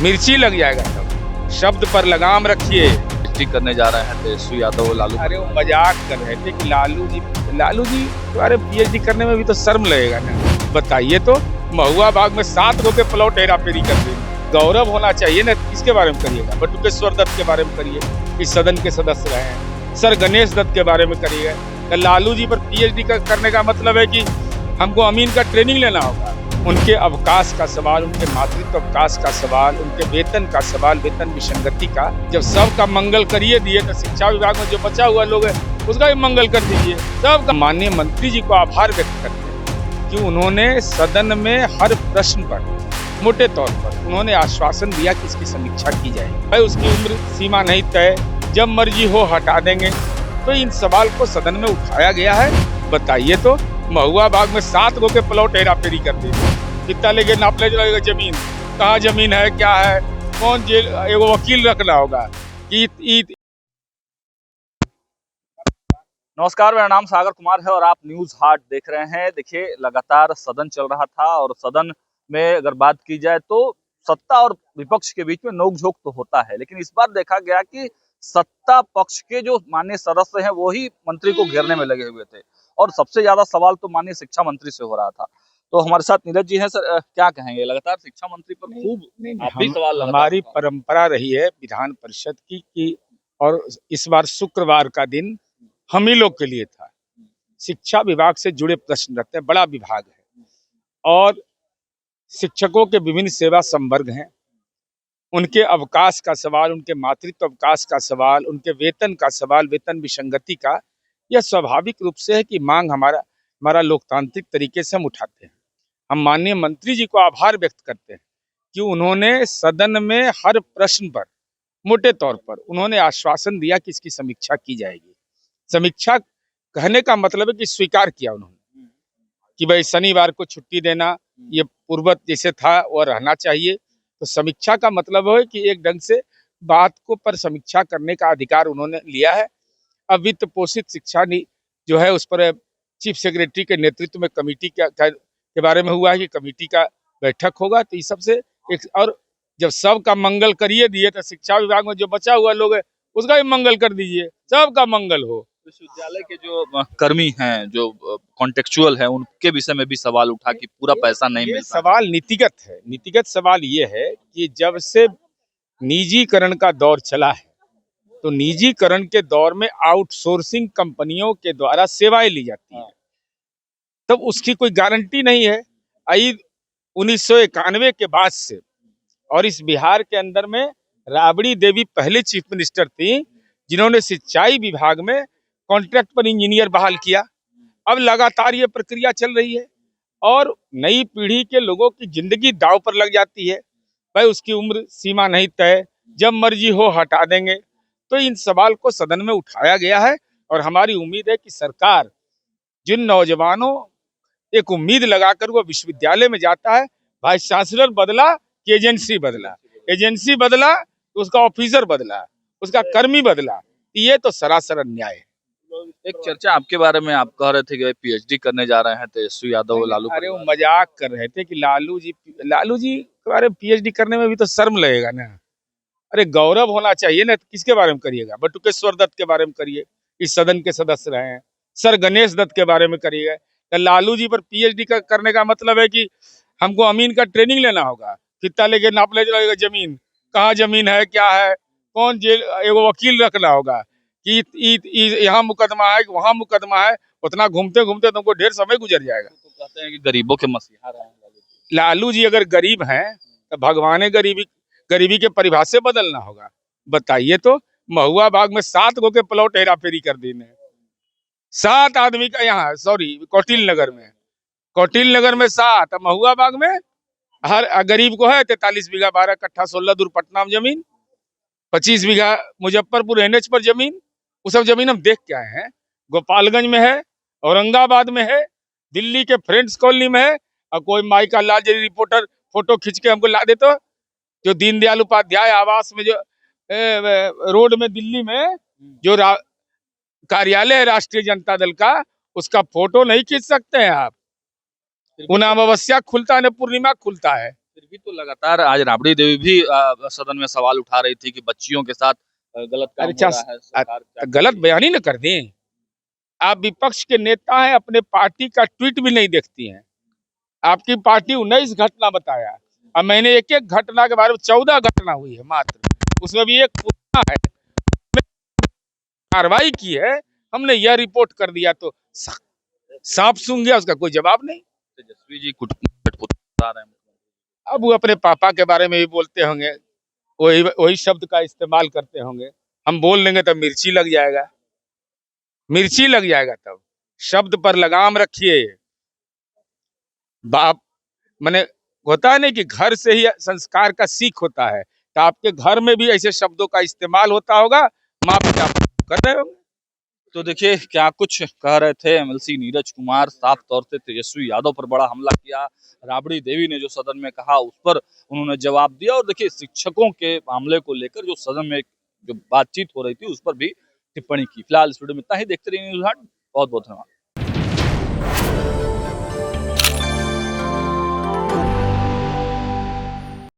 मिर्ची लग जाएगा सब। शब्द पर लगाम रखिए। ठीक करने जा रहे हैं तेजस्वी यादव और लालू। अरे वो मजाक कर रहे थे कि लालू जी तुम्हारे पीएचडी करने में भी तो शर्म लगेगा ना। बताइए तो, महुआ बाग में 7 गो के प्लॉट हेराफेरी कर दी। गौरव होना चाहिए ना। किसके बारे में करिएगा? बटुकेश्वर दत्त के बारे में करिए, इस सदन के सदस्य रहे हैं। सर गणेश दत्त के बारे में करिए। तो लालू जी पर पीएचडी करने का मतलब है कि हमको अमीन का ट्रेनिंग लेना होगा। उनके अवकाश का सवाल, उनके मातृत्व अवकाश का सवाल, उनके वेतन का सवाल, वेतन विसंगति का। जब सबका मंगल करिए दिए तो शिक्षा विभाग में जो बचा हुआ लोग है उसका भी मंगल कर दीजिए। सबका। माननीय मंत्री जी को आभार व्यक्त करते हैं कि उन्होंने सदन में हर प्रश्न पर मोटे तौर पर उन्होंने आश्वासन दिया कि इसकी समीक्षा की जाएगी। भाई उसकी उम्र सीमा नहीं तय, जब मर्जी हो हटा देंगे। तो इन सवाल को सदन में उठाया गया है। बताइए तो, महुआ बाग में 7 गो के प्लॉट हेराफेरी कर दी। कितना लेके नाप ले जाएगा जमीन, कहाँ जमीन है, क्या है, कौन जेल, एगो वकील रखना होगा कि। नमस्कार, मेरा नाम सागर कुमार है और आप न्यूज हाट देख रहे हैं। देखिए, लगातार सदन चल रहा था और सदन में अगर बात की जाए तो सत्ता और विपक्ष के बीच में नोकझोंक तो होता है, लेकिन इस बार देखा गया कि सत्ता पक्ष के जो माननीय सदस्य हैं वो ही मंत्री को घेरने में लगे हुए थे और सबसे ज्यादा सवाल तो माननीय शिक्षा मंत्री से हो रहा था। तो हमारे साथ नीरज जी हैं। सर, क्या कहेंगे? लगातार शिक्षा मंत्री पर खूब आप भी सवाल हमारी परंपरा रही है विधान परिषद की कि, और इस बार शुक्रवार का दिन हम ही लोग के लिए था। शिक्षा विभाग से जुड़े प्रश्न रखते हैं, बड़ा विभाग है और शिक्षकों के विभिन्न सेवा संवर्ग हैं। उनके अवकाश का सवाल, उनके मातृत्व अवकाश का सवाल, उनके वेतन का सवाल, वेतन विसंगति का। यह स्वाभाविक रूप से है कि मांग हमारा लोकतांत्रिक तरीके से हम उठाते हैं। हम माननीय मंत्री जी को आभार व्यक्त करते हैं कि उन्होंने सदन में हर प्रश्न पर मोटे तौर पर उन्होंने आश्वासन दिया कि इसकी समीक्षा की जाएगी। समीक्षा कहने का मतलब है कि स्वीकार किया उन्होंने कि भाई शनिवार को छुट्टी देना ये पूर्वत जैसे था वह रहना चाहिए। तो समीक्षा का मतलब है कि एक ढंग से बात को पर समीक्षा करने का अधिकार उन्होंने लिया है। अब वित्त पोषित शिक्षा जो है उस पर चीफ सेक्रेटरी के नेतृत्व में कमेटी के बारे में हुआ है कि कमेटी का बैठक होगा। तो इस सबसे एक, और जब सबका मंगल करिए दिए तो शिक्षा विभाग में जो बचा हुआ लोग है उसका भी मंगल कर दीजिए, सबका मंगल हो। विश्वविद्यालय के जो कर्मी हैं, जो कॉन्टेक्चुअल हैं, उनके विषय में भी सवाल उठा कि पूरा पैसा नहीं मिलता। सवाल नीतिगत है। नीतिगत सवाल ये है कि जब से निजीकरण का दौर चला है तो निजीकरण के दौर में आउटसोर्सिंग कंपनियों के द्वारा सेवाएं ली जाती है, तब उसकी कोई गारंटी नहीं है। 1991 के बाद से, और इस बिहार के अंदर में राबड़ी देवी पहले चीफ मिनिस्टर थी जिन्होंने सिंचाई विभाग में कॉन्ट्रैक्ट पर इंजीनियर बहाल किया। अब लगातार ये प्रक्रिया चल रही है और नई पीढ़ी के लोगों की जिंदगी दांव पर लग जाती है। भाई उसकी उम्र सीमा नहीं तय, जब मर्जी हो हटा देंगे। तो इन सवाल को सदन में उठाया गया है और हमारी उम्मीद है कि सरकार जिन नौजवानों एक उम्मीद लगाकर वो विश्वविद्यालय में जाता है, वाइस चांसलर बदला कि एजेंसी बदला, एजेंसी बदला तो उसका ऑफिसर बदला, उसका कर्मी बदला, ये तो सरासर अन्याय है। एक चर्चा आपके बारे में आप कह रहे थे कि पीएचडी करने जा रहे हैं तेजस्वी यादव और लालू। अरे वो मजाक कर रहे थे कि लालू जी तुम्हारे पीएचडी करने में भी तो शर्म लगेगा ना। अरे गौरव होना चाहिए ना। किसके बारे में करिएगा? बटुकेश्वर दत्त के बारे में करिए, इस सदन के सदस्य रहे हैं। सर गणेश दत्त के बारे में करिए। तो लालू जी पर पीएचडी करने का मतलब है कि हमको अमीन का ट्रेनिंग लेना होगा। कितना लेके नाप ले जाएगा जमीन, कहाँ जमीन है, क्या है, कौन जेल, एगो वकील रखना होगा कि यहाँ मुकदमा है, वहाँ मुकदमा है। उतना घूमते घूमते तुमको ढेर समय गुजर जाएगा। तो कहते हैं कि गरीबों के मसीहा रहे हैं लालू जी अगर गरीब हैं तो भगवान गरीबी के परिभाषा बदलना होगा। बताइए तो, महुआ बाग में 7 गो के प्लॉट हेराफेरी कर देने, 7 आदमी का, यहाँ सॉरी कौटिल नगर में 7, महुआ बाग में हर गरीब को है 43 बीघा 12 कट्ठा 16 दूर पटना में जमीन, 25 बीघा मुजफ्फरपुर एनएच पर जमीन। वो सब जमीन हम देख के आए हैं। गोपालगंज में है, औरंगाबाद में है, दिल्ली के फ्रेंड्स कॉलोनी में है। और कोई माई का लाल जरी रिपोर्टर फोटो खींच के हमको ला दे तो, जो दीनदयाल उपाध्याय आवास में जो रोड में दिल्ली में जो कार्यालय है राष्ट्रीय जनता दल का, उसका फोटो नहीं खींच सकते हैं आप। उन अमावस्या खुलता है न पूर्णिमा खुलता है। फिर भी तो लगातार आज राबड़ी देवी भी सदन में सवाल उठा रही थी कि बच्चियों के साथ गलत काम अरे हो रहा है, सरकार क्या गलत कर बयानी न कर दें। आप विपक्ष के नेता हैं, अपने पार्टी का ट्वीट भी नहीं देखती हैं। आपकी पार्टी 19 घटना बताया, अब मैंने एक एक घटना के बारे में 14 घटना हुई है मात्र, उसमें भी एक पुराना है, कार्रवाई की है, हमने यह रिपोर्ट कर दिया तो सांप सूंघ गया, उसका कोई जवाब नहीं। तेजस्वी जी बता रहे हैं। अब वो अपने पापा के बारे में भी बोलते होंगे, वही वही शब्द का इस्तेमाल करते होंगे। हम बोल लेंगे तब मिर्ची लग जाएगा, मिर्ची लग जाएगा। तब शब्द पर लगाम रखिए। बाप माने होता है नहीं कि घर से ही संस्कार का सीख होता है, तो आपके घर में भी ऐसे शब्दों का इस्तेमाल होता होगा, माँ पिता कर रहे होंगे। तो देखिए क्या कुछ कह रहे थे एमएलसी नीरज कुमार, साफ तौर से तेजस्वी यादव पर बड़ा हमला किया। राबड़ी देवी ने जो सदन में कहा उस पर उन्होंने जवाब दिया। और देखिए शिक्षकों के मामले को लेकर जो सदन में जो बातचीत हो रही थी उस पर भी टिप्पणी की। फिलहाल इस वीडियो में इतना ही। देखते रहिए न्यूज़ हट। बहुत बहुत धन्यवाद।